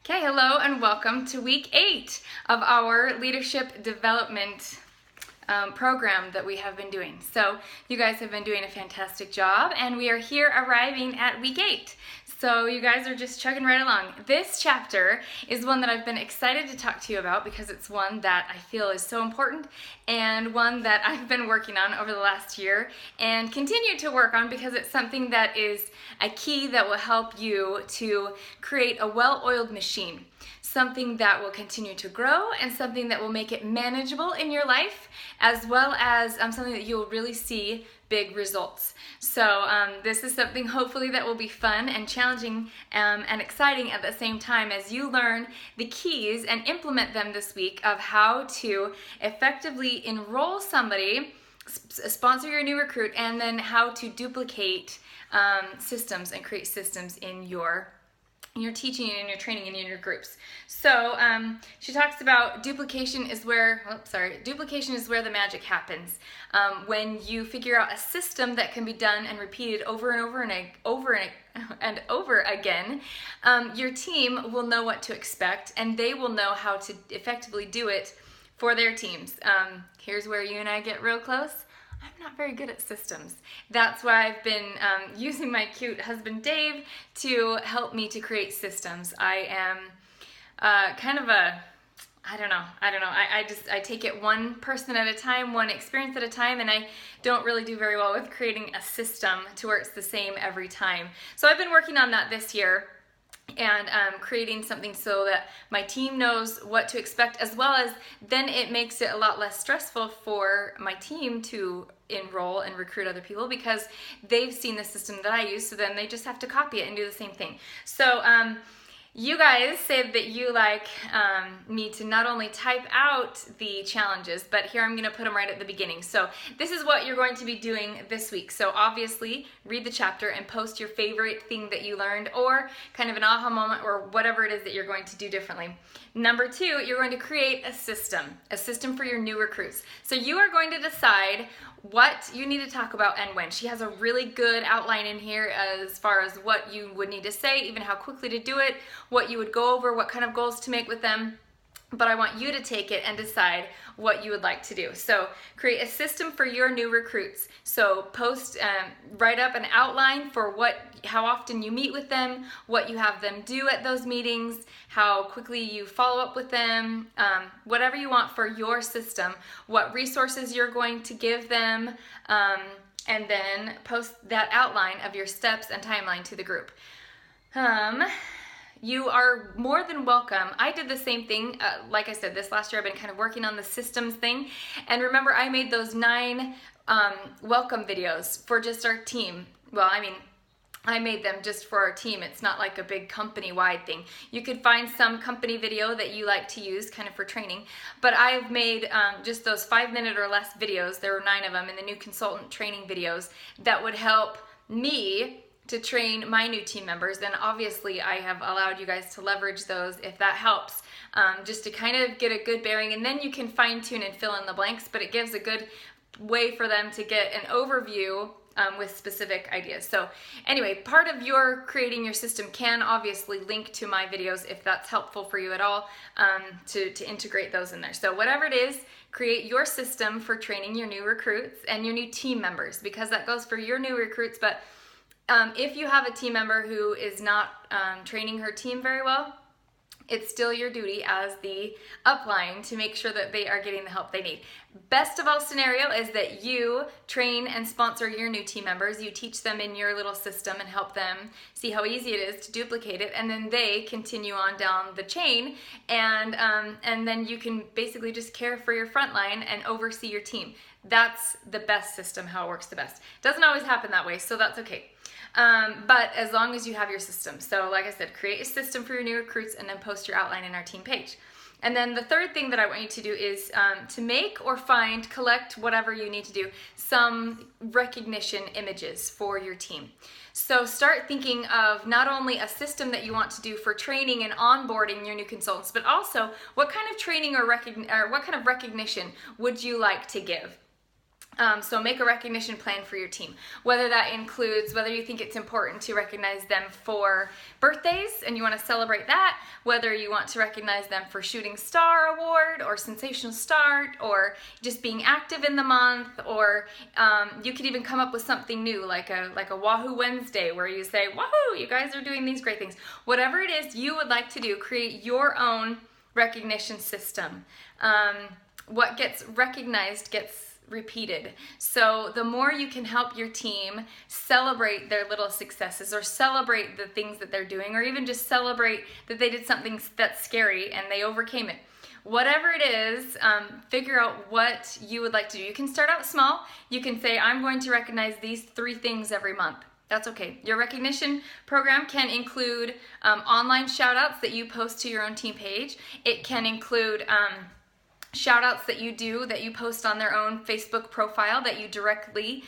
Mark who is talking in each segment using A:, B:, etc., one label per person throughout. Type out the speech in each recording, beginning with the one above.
A: Okay, hello and welcome to week 8 of our leadership development program that we have been doing. So you guys have been doing a fantastic job and we are here arriving at week 8. So you guys are just chugging right along. This chapter is one that I've been excited to talk to you about because it's one that I feel is so important and one that I've been working on over the last year and continue to work on because it's something that is a key that will help you to create a well-oiled machine. Something that will continue to grow and something that will make it manageable in your life, as well as something that you'll really see big results. So this is something hopefully that will be fun and challenging and exciting at the same time as you learn the keys and implement them this week of how to effectively enroll somebody, sponsor your new recruit, and then how to duplicate systems and create systems in your teaching and in your training and in your groups. So she talks about duplication is where the magic happens. When you figure out a system that can be done and repeated over and over again, your team will know what to expect and they will know how to effectively do it for their teams. Here's where you and I get real close. I'm not very good at systems. That's why I've been using my cute husband Dave to help me to create systems. I am kind of a, I don't know. I take it one person at a time, one experience at a time, and I don't really do very well with creating a system to where it's the same every time. So I've been working on that this year and creating something so that my team knows what to expect, as well as then it makes it a lot less stressful for my team to enroll and recruit other people because they've seen the system that I use, so then they just have to copy it and do the same thing. So you guys said that you like me to not only type out the challenges, but here I'm going to put them right at the beginning. So this is what you're going to be doing this week. So obviously read the chapter and post your favorite thing that you learned or kind of an aha moment or whatever it is that you're going to do differently. Number 2, you're going to create a system for your new recruits. So you are going to decide what you need to talk about and when. She has a really good outline in here as far as what you would need to say, even how quickly to do it, what you would go over, what kind of goals to make with them. But I want you to take it and decide what you would like to do. So create a system for your new recruits. So write up an outline for how often you meet with them, what you have them do at those meetings, how quickly you follow up with them, whatever you want for your system, what resources you're going to give them, and then post that outline of your steps and timeline to the group. You are more than welcome. I did the same thing. Like I said, this last year I've been kind of working on the systems thing. And remember, I made those 9 welcome videos for just our team. Well, I made them just for our team. It's not like a big company-wide thing. You could find some company video that you like to use kind of for training. But I've made just those 5-minute or less videos. There were 9 of them in the new consultant training videos that would help me to train my new team members. And obviously I have allowed you guys to leverage those if that helps, just to kind of get a good bearing, and then you can fine tune and fill in the blanks, but it gives a good way for them to get an overview with specific ideas. So anyway, part of your creating your system can obviously link to my videos if that's helpful for you at all, to integrate those in there. So whatever it is, create your system for training your new recruits and your new team members, because that goes for your new recruits. But if you have a team member who is not training her team very well, it's still your duty as the upline to make sure that they are getting the help they need. Best of all scenario is that you train and sponsor your new team members. You teach them in your little system and help them see how easy it is to duplicate it, and then they continue on down the chain, and then you can basically just care for your frontline and oversee your team. That's the best system, how it works the best. Doesn't always happen that way, so that's okay. But as long as you have your system. So like I said, create a system for your new recruits and then post your outline in our team page. And then the third thing that I want you to do is to make or collect whatever you need to do, some recognition images for your team. So start thinking of not only a system that you want to do for training and onboarding your new consultants, but also what kind of training or what kind of recognition would you like to give? So make a recognition plan for your team, whether that includes whether you think it's important to recognize them for birthdays and you want to celebrate that, whether you want to recognize them for Shooting Star Award or Sensational Start or just being active in the month, or you could even come up with something new like a Wahoo Wednesday where you say, wahoo, you guys are doing these great things. Whatever it is you would like to do, create your own recognition system. What gets recognized gets repeated. So the more you can help your team celebrate their little successes or celebrate the things that they're doing, or even just celebrate that they did something that's scary and they overcame it. Whatever it is, figure out what you would like to do. You can start out small. You can say, I'm going to recognize these 3 things every month. That's okay. Your recognition program can include online shout outs that you post to your own team page. It can include shout outs that you post on their own Facebook profile that you directly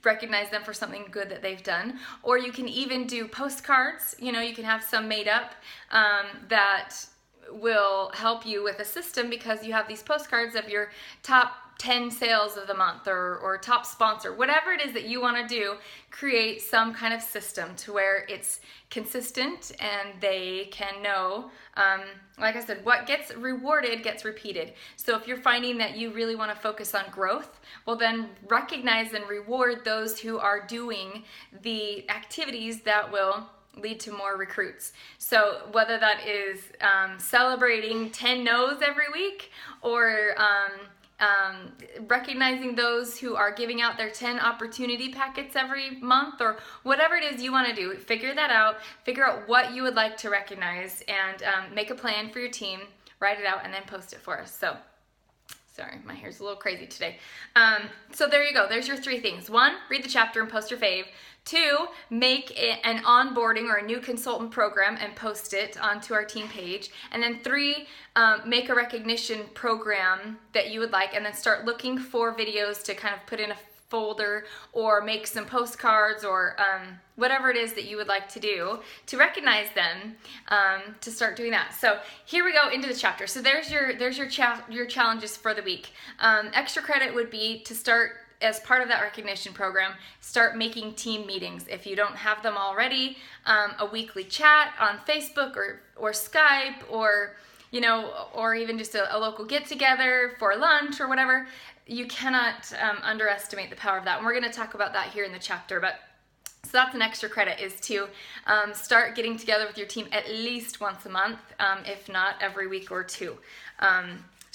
A: recognize them for something good that they've done. Or you can even do postcards. You can have some made up that will help you with a system, because you have these postcards of your top 10 sales of the month or top sponsor. Whatever it is that you want to do, create some kind of system to where it's consistent and they can know, like I said, what gets rewarded gets repeated. So if you're finding that you really want to focus on growth, well then recognize and reward those who are doing the activities that will lead to more recruits. So whether that is celebrating 10 no's every week, or recognizing those who are giving out their 10 opportunity packets every month, or whatever it is you want to do, figure that out, figure out what you would like to recognize, and make a plan for your team, write it out, and then post it for us. So, sorry, my hair's a little crazy today. So there you go. There's your 3 things. 1, read the chapter and post your fave. 2, make an onboarding or a new consultant program and post it onto our team page. And then 3, make a recognition program that you would like, and then start looking for videos to kind of put in a folder or make some postcards or whatever it is that you would like to do to recognize them, to start doing that. So here we go into the chapter. So there's your challenges for the week. Extra credit would be to start, as part of that recognition program, start making team meetings. If you don't have them already, a weekly chat on Facebook or Skype, or or even just a local get-together for lunch or whatever. You cannot underestimate the power of that. And we're going to talk about that here in the chapter. But so that's an extra credit, is to start getting together with your team at least once a month, if not every week or 2.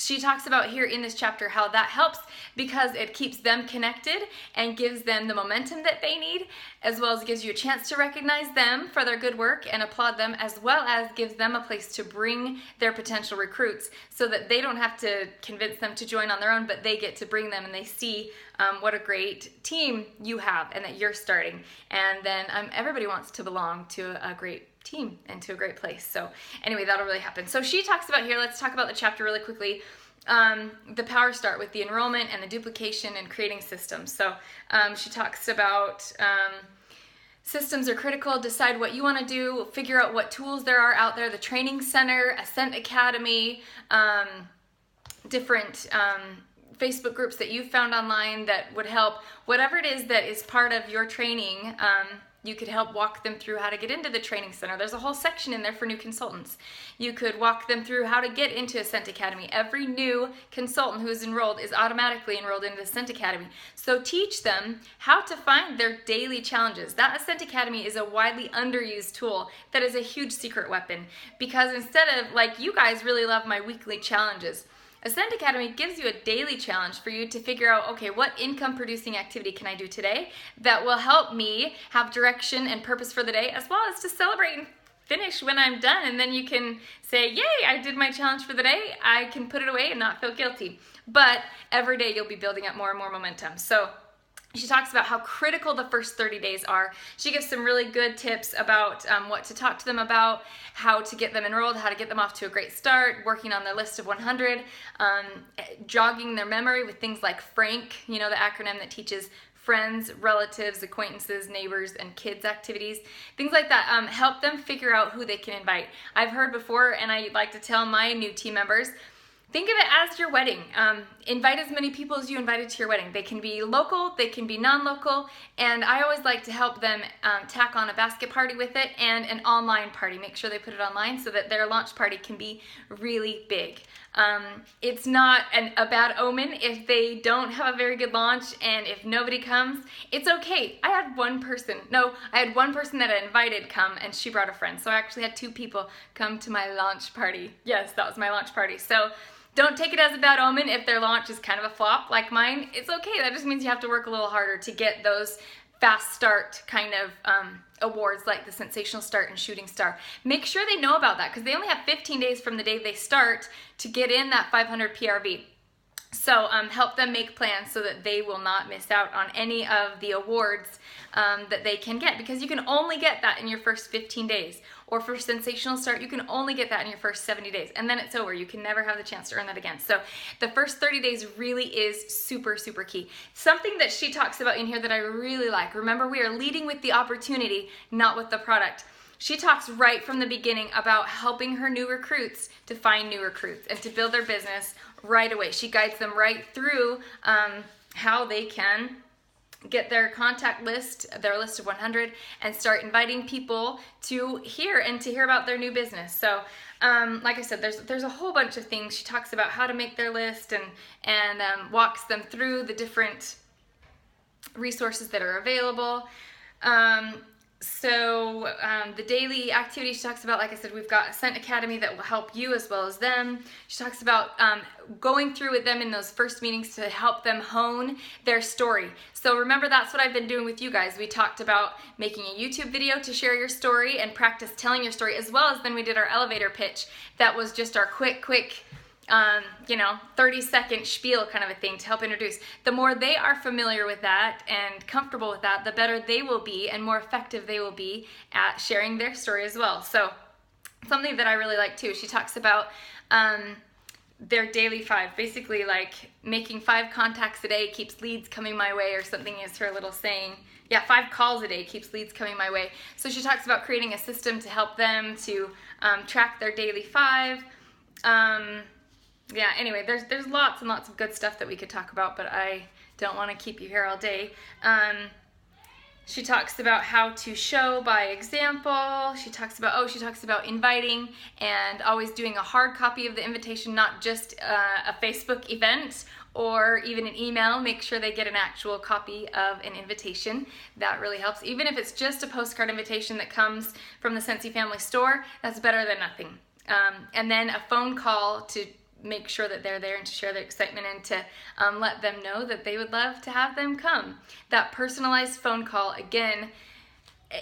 A: She talks about here in this chapter how that helps because it keeps them connected and gives them the momentum that they need, as well as gives you a chance to recognize them for their good work and applaud them, as well as gives them a place to bring their potential recruits so that they don't have to convince them to join on their own, but they get to bring them and they see what a great team you have and that you're starting. And then everybody wants to belong to a great team and to a great place. So anyway, that'll really happen. So she talks about here, let's talk about the chapter really quickly. The power start with the enrollment and the duplication and creating systems. So she talks about systems are critical. Decide what you want to do. Figure out what tools there are out there. The Training Center, Ascent Academy, different Facebook groups that you've found online that would help. Whatever it is that is part of your training, you could help walk them through how to get into the Training Center. There's a whole section in there for new consultants. You could walk them through how to get into Ascent Academy. Every new consultant who is enrolled is automatically enrolled into Ascent Academy. So teach them how to find their daily challenges. That Ascent Academy is a widely underused tool that is a huge secret weapon, because instead of, like, you guys really love my weekly challenges, Ascent Academy gives you a daily challenge for you to figure out, okay, what income producing activity can I do today that will help me have direction and purpose for the day, as well as to celebrate and finish when I'm done. And then you can say, yay, I did my challenge for the day. I can put it away and not feel guilty. But every day you'll be building up more and more momentum. So she talks about how critical the first 30 days are. She gives some really good tips about what to talk to them about, how to get them enrolled, how to get them off to a great start, working on their list of 100, jogging their memory with things like FRANK, the acronym that teaches friends, relatives, acquaintances, neighbors, and kids activities, things like that. Help them figure out who they can invite. I've heard before, and I like to tell my new team members, Think of it as your wedding. Invite as many people as you invited to your wedding. They can be local, they can be non-local, and I always like to help them tack on a basket party with it and an online party. Make sure they put it online so that their launch party can be really big. It's not a bad omen if they don't have a very good launch and if nobody comes. It's okay. I had one person that I invited come and she brought a friend. So I actually had 2 people come to my launch party. Yes, that was my launch party. So don't take it as a bad omen if their launch is kind of a flop like mine. It's okay. That just means you have to work a little harder to get those fast start kind of awards like the Sensational Start and Shooting Star. Make sure they know about that because they only have 15 days from the day they start to get in that 500 PRV. So help them make plans so that they will not miss out on any of the awards that they can get, because you can only get that in your first 15 days. Or for Sensational Start, you can only get that in your first 70 days. And then it's over. You can never have the chance to earn that again. So the first 30 days really is super, super key. Something that she talks about in here that I really like. Remember, we are leading with the opportunity, not with the product. She talks right from the beginning about helping her new recruits to find new recruits and to build their business right away. She guides them right through how they can get their contact list, their list of 100, and start inviting people to hear about their new business. So like I said, there's a whole bunch of things. She talks about how to make their list and walks them through the different resources that are available. So the daily activity she talks about, like I said, we've got a Scent Academy that will help you as well as them. She talks about going through with them in those first meetings to help them hone their story. So remember, that's what I've been doing with you guys. We talked about making a YouTube video to share your story and practice telling your story, as well as then we did our elevator pitch. That was just our quick 30-second spiel kind of a thing to help introduce. The more they are familiar with that and comfortable with that, the better they will be and more effective they will be at sharing their story as well. So something that I really like too, she talks about their daily 5, basically like making 5 contacts a day keeps leads coming my way, or something is her little saying. Yeah, 5 calls a day keeps leads coming my way. So she talks about creating a system to help them to track their daily 5. Yeah, anyway, there's lots and lots of good stuff that we could talk about, but I don't want to keep you here all day. She talks about how to show by example. She talks about inviting and always doing a hard copy of the invitation, not just a Facebook event or even an email. Make sure they get an actual copy of an invitation. That really helps. Even if it's just a postcard invitation that comes from the Scentsy family store, that's better than nothing. And then a phone call to make sure that they're there and to share their excitement and to let them know that they would love to have them come. That personalized phone call, again,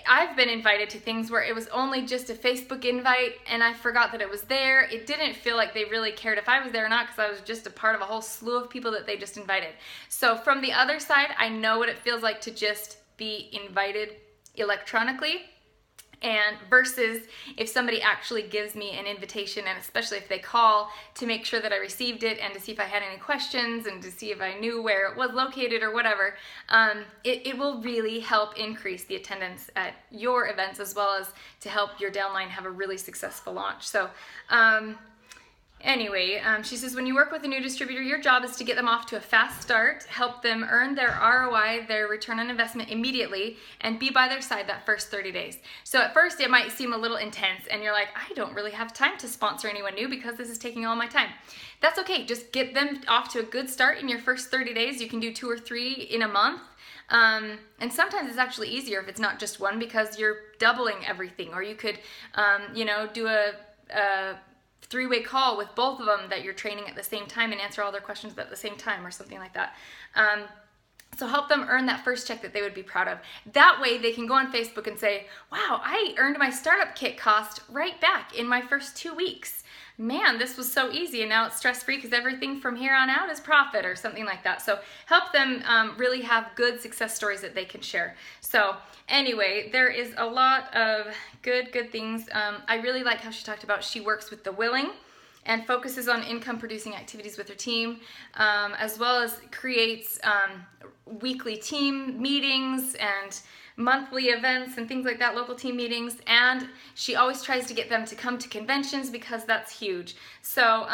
A: I've been invited to things where it was only just a Facebook invite and I forgot that it was there. It didn't feel like they really cared if I was there or not, because I was just a part of a whole slew of people that they just invited. So from the other side, I know what it feels like to just be invited electronically. And versus if somebody actually gives me an invitation, and especially if they call to make sure that I received it and to see if I had any questions and to see if I knew where it was located or whatever, it will really help increase the attendance at your events as well as to help your downline have a really successful launch. So anyway, she says, when you work with a new distributor, your job is to get them off to a fast start, help them earn their ROI, their return on investment immediately, and be by their side that first 30 days. So at first it might seem a little intense and you're like, I don't really have time to sponsor anyone new because this is taking all my time. That's okay. Just get them off to a good start in your first 30 days. You can do 2 or 3 in a month. And sometimes it's actually easier if it's not just one, because you're doubling everything. Or you could, do a 3-way call with both of them that you're training at the same time and answer all their questions at the same time, or something like that. So help them earn that first check that they would be proud of. That way they can go on Facebook and say, wow, I earned my startup kit cost right back in my first 2 weeks. Man, this was so easy, and now it's stress-free because everything from here on out is profit, or something like that. So help them really have good success stories that they can share. So anyway, there is a lot of good things. I really like how she talked about she works with the willing and focuses on income-producing activities with her team, as well as creates weekly team meetings and monthly events and things like that, local team meetings, and she always tries to get them to come to conventions because that's huge. So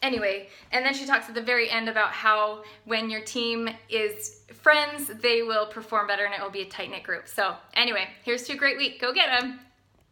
A: Anyway, and then she talks at the very end about how when your team is friends, they will perform better and it will be a tight-knit group. So anyway, here's to a great week. Go get them.